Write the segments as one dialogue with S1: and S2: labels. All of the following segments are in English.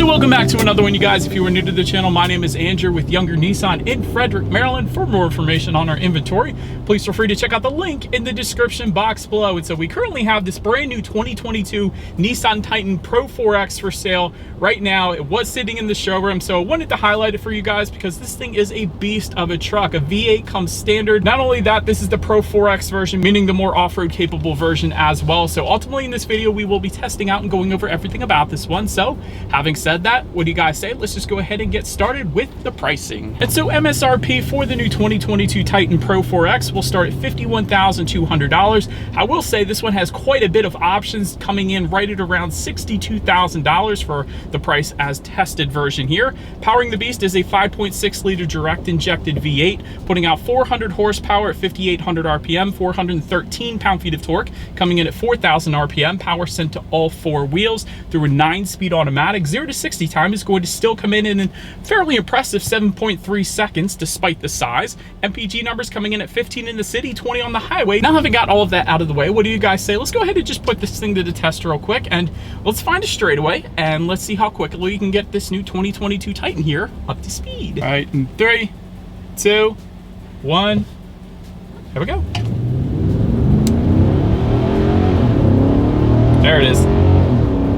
S1: So welcome back to another one, you guys. If you are new to the channel, my name is Andrew with Younger Nissan in Frederick, Maryland. For more information on our inventory, please feel free to check out the link in the description box below. And so we currently have this brand new 2022 Nissan Titan Pro-4X for sale right now. It was sitting in the showroom, so I wanted to highlight it for you guys because this thing is a beast of a truck. A V8 comes standard. Not only that, this is the Pro-4X version, meaning the more off-road capable version as well. So ultimately in this video, we will be testing out and going over everything about this one. So having said that, what do you guys say? Let's just go ahead and get started with the pricing. And so MSRP for the new 2022 Titan Pro-4X will start at $51,200. I will say this one has quite a bit of options, coming in right at around $62,000 for the price as tested version here. Powering the beast is a 5.6 liter direct injected V8, putting out 400 horsepower at 5,800 RPM, 413 pound-feet of torque, coming in at 4,000 RPM, power sent to all four wheels through a 9-speed automatic. 0 to 60 time is going to still come in a fairly impressive 7.3 seconds despite the size. MPG numbers coming in at 15 in the city, 20 on the highway. Now having got all of that out of the way, what do you guys say? Let's go ahead and just put this thing to the test real quick and let's find a straightaway and let's see how quickly we can get this new 2022 Titan here up to speed. All right, in 3, 2, 1, here we go. There it is.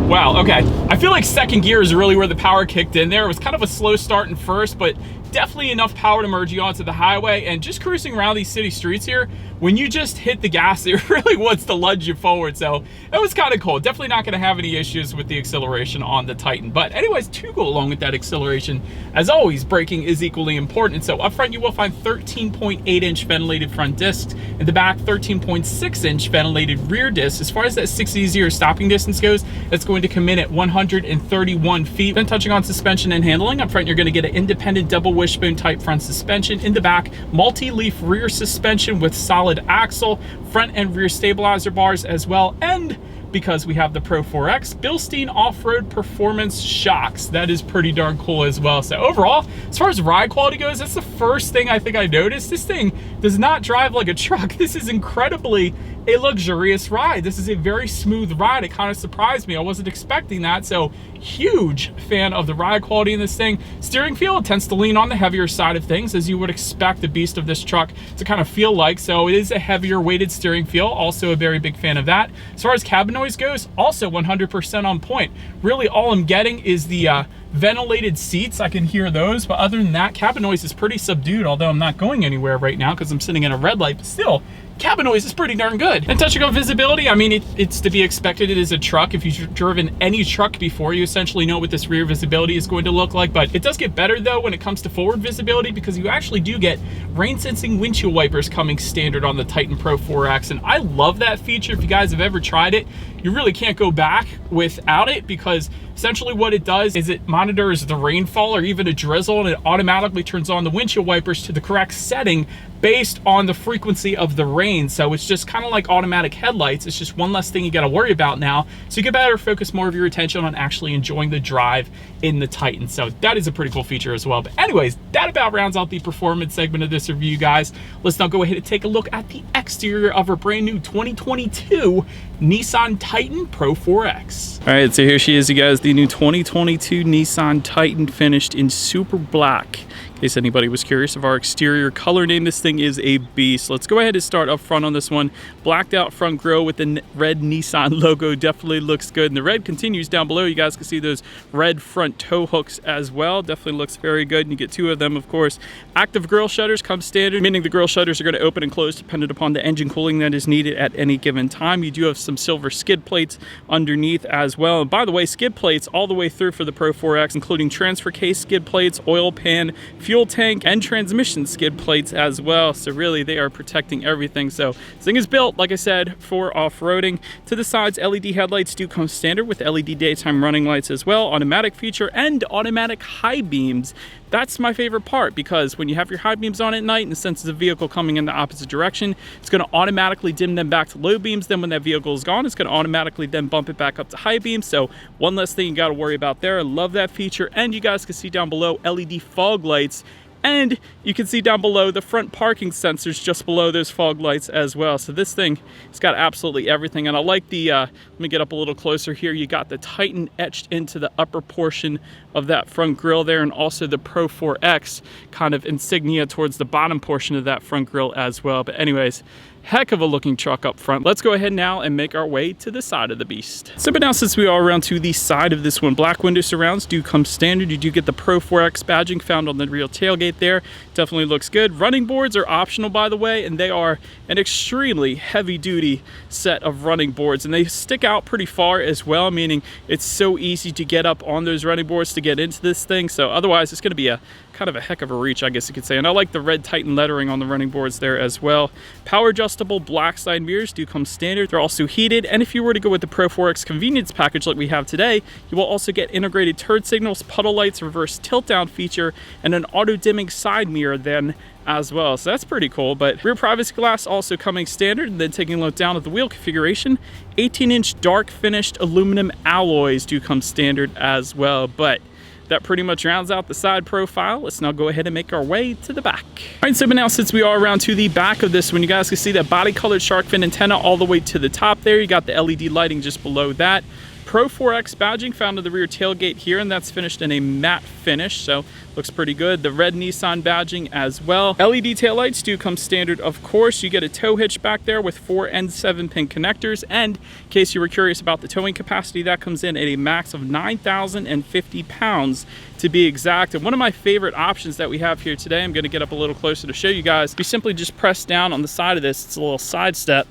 S1: Wow, okay. I feel like second gear is really where the power kicked in there. It was kind of a slow start in first, but definitely enough power to merge you onto the highway. And just cruising around these city streets here, when you just hit the gas, it really wants to lunge you forward. So it was kind of cool. Definitely not going to have any issues with the acceleration on the Titan. But anyways, to go along with that acceleration, as always, braking is equally important. So up front, you will find 13.8-inch ventilated front discs. In the back, 13.6-inch ventilated rear discs. As far as that 6E0 stopping distance goes, it's going to come in at 131 feet. Then touching on suspension and handling, up front, you're going to get an independent double wishbone type front suspension. In the back, multi-leaf rear suspension with solid axle, front and rear stabilizer bars as well, and because we have the Pro-4X, Bilstein off-road performance shocks. That is pretty darn cool as well. So overall, as far as ride quality goes, that's the first thing I think I noticed. This thing does not drive like a truck. This is incredibly a luxurious ride. This is a very smooth ride. It kind of surprised me. I wasn't expecting that. So huge fan of the ride quality in this thing. Steering feel, it tends to lean on the heavier side of things, as you would expect the beast of this truck to kind of feel like. So it is a heavier weighted steering feel. Also a very big fan of that. As far as cabin noise goes, also 100% on point. Really all I'm getting is the ventilated seats. I can hear those, but other than that, cabin noise is pretty subdued, although I'm not going anywhere right now because I'm sitting in a red light, but still, cabin noise is pretty darn good. And touching on visibility, I mean, it's to be expected. It is a truck. If you've driven any truck before, you essentially know what this rear visibility is going to look like, but it does get better though when it comes to forward visibility because you actually do get rain sensing windshield wipers coming standard on the Titan Pro-4X, and I love that feature. If you guys have ever tried it, you really can't go back without it because essentially what it does is it monitors the rainfall or even a drizzle, and it automatically turns on the windshield wipers to the correct setting based on the frequency of the rain. So it's just kind of like automatic headlights. It's just one less thing you got to worry about now. So you can better focus more of your attention on actually enjoying the drive in the Titan. So that is a pretty cool feature as well. But anyways, that about rounds out the performance segment of this review, guys. Let's now go ahead and take a look at the exterior of our brand new 2022 Nissan Titan Pro-4X. All right, so here she is, you guys, the new 2022 Nissan Titan, finished in super black. In case anybody was curious of our exterior color name, this thing is a beast. Let's go ahead and start up front on this one. Blacked out front grille with the red Nissan logo definitely looks good. And the red continues down below. You guys can see those red front tow hooks as well. Definitely looks very good. And you get two of them, of course. Active grille shutters come standard, meaning the grille shutters are going to open and close dependent upon the engine cooling that is needed at any given time. You do have some silver skid plates underneath as well. And by the way, skid plates all the way through for the Pro-4X, including transfer case skid plates, oil pan, fuel tank, and transmission skid plates as well. So really they are protecting everything. So this thing is built, like I said, for off-roading. To the sides, LED headlights do come standard with LED daytime running lights as well, automatic feature, and automatic high beams. That's my favorite part, because when you have your high beams on at night and it senses a vehicle coming in the opposite direction, it's going to automatically dim them back to low beams. Then when that vehicle is gone, it's going to automatically then bump it back up to high beams. So one less thing you got to worry about there. I love that feature. And you guys can see down below LED fog lights And you can see down below the front parking sensors just below those fog lights as well. So this thing has got absolutely everything. And I like the, let me get up a little closer here. You got the Titan etched into the upper portion of that front grille there, and also the Pro-4X kind of insignia towards the bottom portion of that front grille as well. But anyways, heck of a looking truck up front. Let's go ahead now and make our way to the side of the beast. So but now since we are around to the side of this one, black window surrounds do come standard. You do get the Pro-4X badging found on the rear tailgate there. Definitely looks good. Running boards are optional, by the way, and they are an extremely heavy duty set of running boards, and they stick out pretty far as well, meaning it's so easy to get up on those running boards to get into this thing. So otherwise it's going to be a kind of a heck of a reach, I guess you could say. And I like the red Titan lettering on the running boards there as well. Power adjustable black side mirrors do come standard. They're also heated, and if you were to go with the Pro-4X convenience package like we have today, you will also get integrated turn signals, puddle lights, reverse tilt down feature, and an auto dimming side mirror then as well. So that's pretty cool. But rear privacy glass also coming standard. And then taking a look down at the wheel configuration, 18-inch dark finished aluminum alloys do come standard as well. But that pretty much rounds out the side profile. Let's now go ahead and make our way to the back. All right, so but now since we are around to the back of this one, you guys can see that body colored shark fin antenna all the way to the top there. You got the LED lighting just below that. Pro-4X badging found in the rear tailgate here, and that's finished in a matte finish, so looks pretty good. The red Nissan badging as well. LED taillights do come standard, of course. You get a tow hitch back there with 4 and 7-pin connectors, and in case you were curious about the towing capacity, that comes in at a max of 9,050 pounds to be exact. And one of my favorite options that we have here today, I'm going to get up a little closer to show you guys. You simply just press down on the side of this. It's a little side step.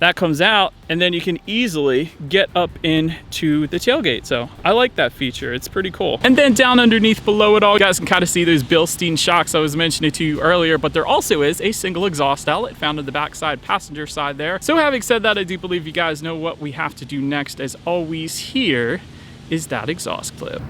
S1: That comes out, and then you can easily get up into the tailgate. So I like that feature. It's pretty cool. And then down underneath below it all, you guys can kind of see those Bilstein shocks I was mentioning to you earlier, but there also is a single exhaust outlet found on the backside passenger side there. So having said that, I do believe you guys know what we have to do next. As always, here is that exhaust clip.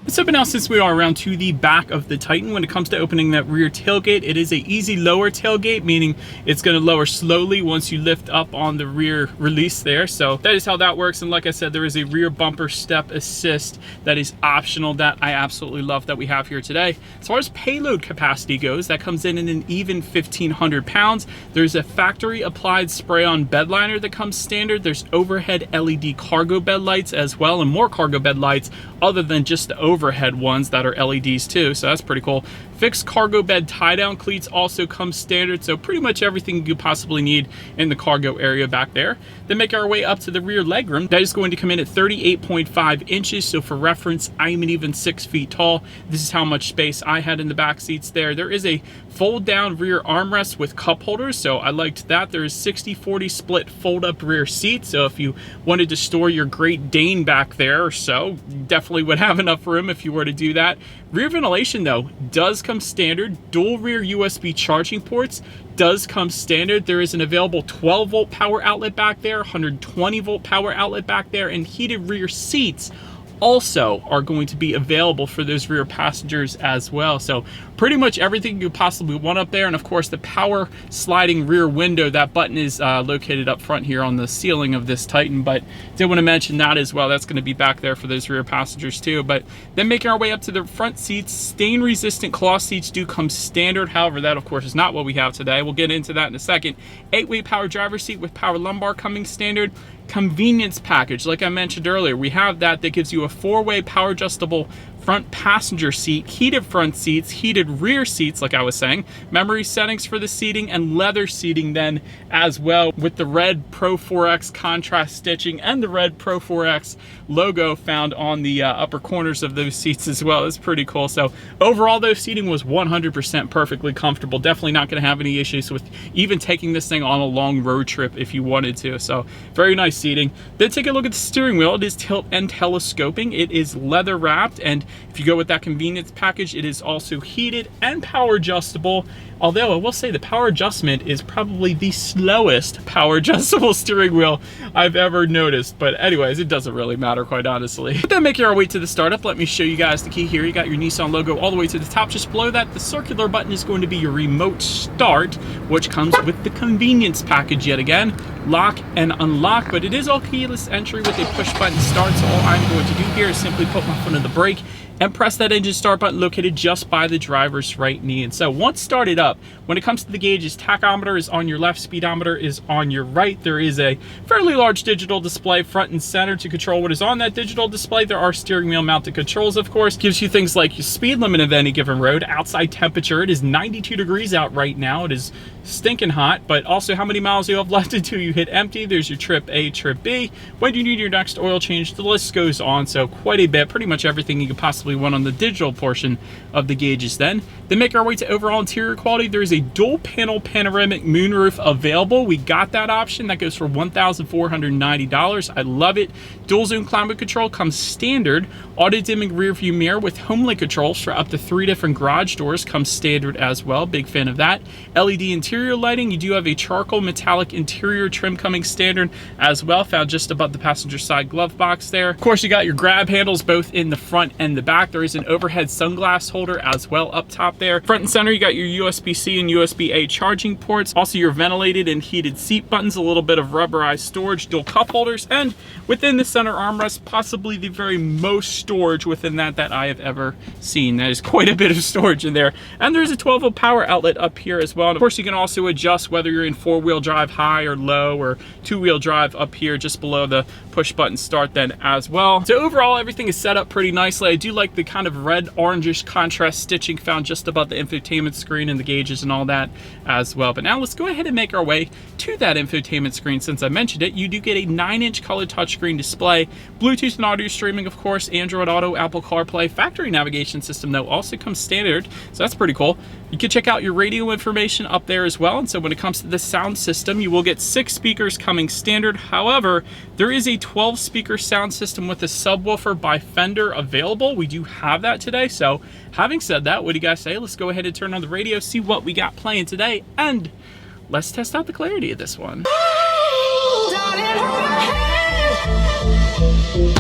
S1: So but now since we are around to the back of the Titan, when it comes to opening that rear tailgate, it is a easy lower tailgate, meaning it's going to lower slowly once you lift up on the rear release there. So that is how that works. And like I said, there is a rear bumper step assist that is optional that I absolutely love that we have here today. As far as payload capacity goes, that comes in an even 1,500 pounds. There's a factory applied spray-on bed liner that comes standard. There's overhead LED cargo bed lights as well, and more cargo bed lights other than just the overhead ones that are LEDs too, so that's pretty cool. Fixed cargo bed tie-down cleats also come standard, so pretty much everything you possibly need in the cargo area back there. Then make our way up to the rear legroom. That is going to come in at 38.5 inches, so for reference, I'm an even 6 feet tall. This is how much space I had in the back seats there. There is a fold-down rear armrest with cup holders, so I liked that. There is 60-40 split fold-up rear seat, so if you wanted to store your Great Dane back there or so, definitely would have enough room if you were to do that. Rear ventilation, though, does come standard. Dual rear USB charging ports does come standard. There is an available 12-volt power outlet back there, 120-volt power outlet back there, and heated rear seats also are going to be available for those rear passengers as well. So pretty much everything you possibly want up there. And of course the power sliding rear window, that button is located up front here on the ceiling of this Titan, but did want to mention that as well. That's going to be back there for those rear passengers too. But then making our way up to the front seats, stain resistant cloth seats do come standard. However, that of course is not what we have today. We'll get into that in a second. 8-way power driver's seat with power lumbar coming standard. Convenience package, like I mentioned earlier, we have that gives you a 4-way power adjustable front passenger seat, heated front seats, heated rear seats, like I was saying, memory settings for the seating, and leather seating then as well, with the red Pro-4X contrast stitching and the red Pro-4X logo found on the upper corners of those seats as well. It's pretty cool. So overall, though, seating was 100% perfectly comfortable. Definitely not going to have any issues with even taking this thing on a long road trip if you wanted to. So very nice seating. Then take a look at the steering wheel. It is tilt and telescoping. It is leather wrapped, and If you go with that convenience package, it is also heated and power adjustable. Although I will say the power adjustment is probably the slowest power adjustable steering wheel I've ever noticed. But anyways, it doesn't really matter, quite honestly. But then making our way to the startup, let me show you guys the key here. You got your Nissan logo all the way to the top. Just below that, the circular button is going to be your remote start, which comes with the convenience package yet again. Lock and unlock, but it is all keyless entry with a push button start. So all I'm going to do here is simply put my foot on the brake and press that engine start button located just by the driver's right knee. And so once started up, when it comes to the gauges, tachometer is on your left, speedometer is on your right. There is a fairly large digital display front and center to control what is on that digital display. There are steering wheel mounted controls, of course. Gives you things like your speed limit of any given road, outside temperature. It is 92 degrees out right now. It is stinking hot, but also how many miles you have left until you hit empty. There's your trip A, trip B. When you need your next oil change, the list goes on. So quite a bit, pretty much everything you could possibly want on the digital portion of the gauges. Then make our way to overall interior quality. There is a dual panel panoramic moonroof available. We got that option. That goes for $1,490. I love it. Dual zone climate control comes standard. Auto dimming rear view mirror with HomeLink controls for up to 3 different garage doors comes standard as well. Big fan of that. LED interior lighting. You do have a charcoal metallic interior trim coming standard as well, found just above the passenger side glove box there. Of course, you got your grab handles both in the front and the back. There is an overhead sunglass holder as well up top there. Front and center, you got your USB-C and USB-A charging ports. Also your ventilated and heated seat buttons, a little bit of rubberized storage, dual cup holders, and within the center armrest, possibly the very most storage within that I have ever seen. That is quite a bit of storage in there. And there's a 12-volt power outlet up here as well. And of course, you can also adjust whether you're in 4-wheel drive high or low, or 2-wheel drive up here just below the push button start then as well. So overall, everything is set up pretty nicely. I do like the kind of red orangish contrast stitching found just above the infotainment screen and the gauges and all that as well. But now let's go ahead and make our way to that infotainment screen. Since I mentioned it, you do get a 9-inch color touchscreen display, Bluetooth and audio streaming, of course, Android Auto, Apple CarPlay, factory navigation system though also comes standard, so that's pretty cool. You can check out your radio information up there as well. And so when it comes to the sound system, you will get 6 speakers coming standard. However, there is a 12-speaker sound system with a subwoofer by Fender available. We do have that today. So having said that, what do you guys say? Let's go ahead and turn on the radio, see what we got playing today, and let's test out the clarity of this one.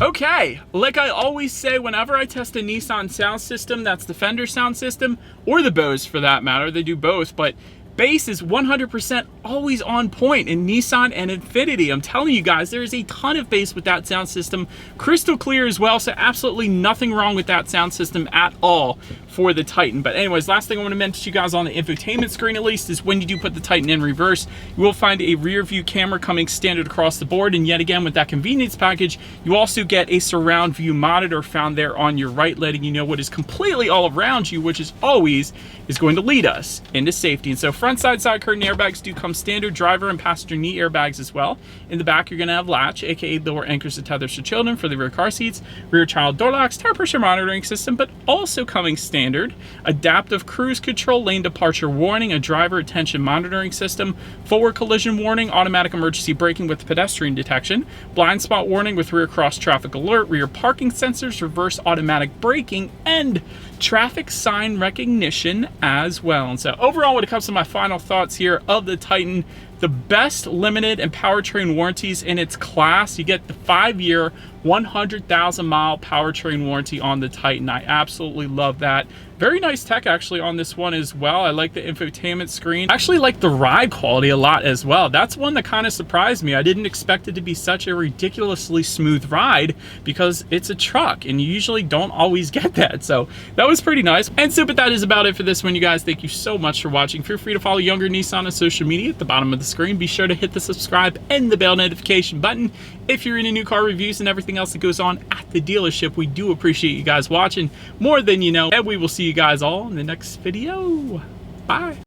S1: Okay, like I always say whenever I test a Nissan sound system, that's the Fender sound system, or the Bose for that matter, they do both, but bass is 100% always on point in Nissan and Infiniti. I'm telling you guys, there is a ton of bass with that sound system, crystal clear as well, so absolutely nothing wrong with that sound system at all for the Titan. But anyways, last thing I want to mention to you guys on the infotainment screen at least is when you do put the Titan in reverse, you will find a rear view camera coming standard across the board. And yet again, with that convenience package, you also get a surround view monitor found there on your right, letting you know what is completely all around you, which is always going to lead us into safety. And so front side curtain airbags do come standard, driver and passenger knee airbags as well. In the back, you're going to have latch, aka lower anchors and tethers for children for the rear car seats, rear child door locks, tire pressure monitoring system, but also coming standard, adaptive cruise control, lane departure warning, a driver attention monitoring system, forward collision warning, automatic emergency braking with pedestrian detection, blind spot warning with rear cross traffic alert, rear parking sensors, reverse automatic braking, and traffic sign recognition as well. And so overall, when it comes to my final thoughts here of the Titan, the best limited and powertrain warranties in its class. You get the 5-year, 100,000 mile powertrain warranty on the Titan. I absolutely love that. Very nice tech actually on this one as well. I like the infotainment screen. I actually like the ride quality a lot as well. That's one that kind of surprised me. I didn't expect it to be such a ridiculously smooth ride because it's a truck and you usually don't always get that. So that was pretty nice. And so, but that is about it for this one, you guys. Thank you so much for watching. Feel free to follow Younger Nissan on social media at the bottom of the screen. Be sure to hit the subscribe and the bell notification button if you're into new car reviews and everything else that goes on at the dealership. We do appreciate you guys watching more than you know, and we will see you guys all in the next video. Bye.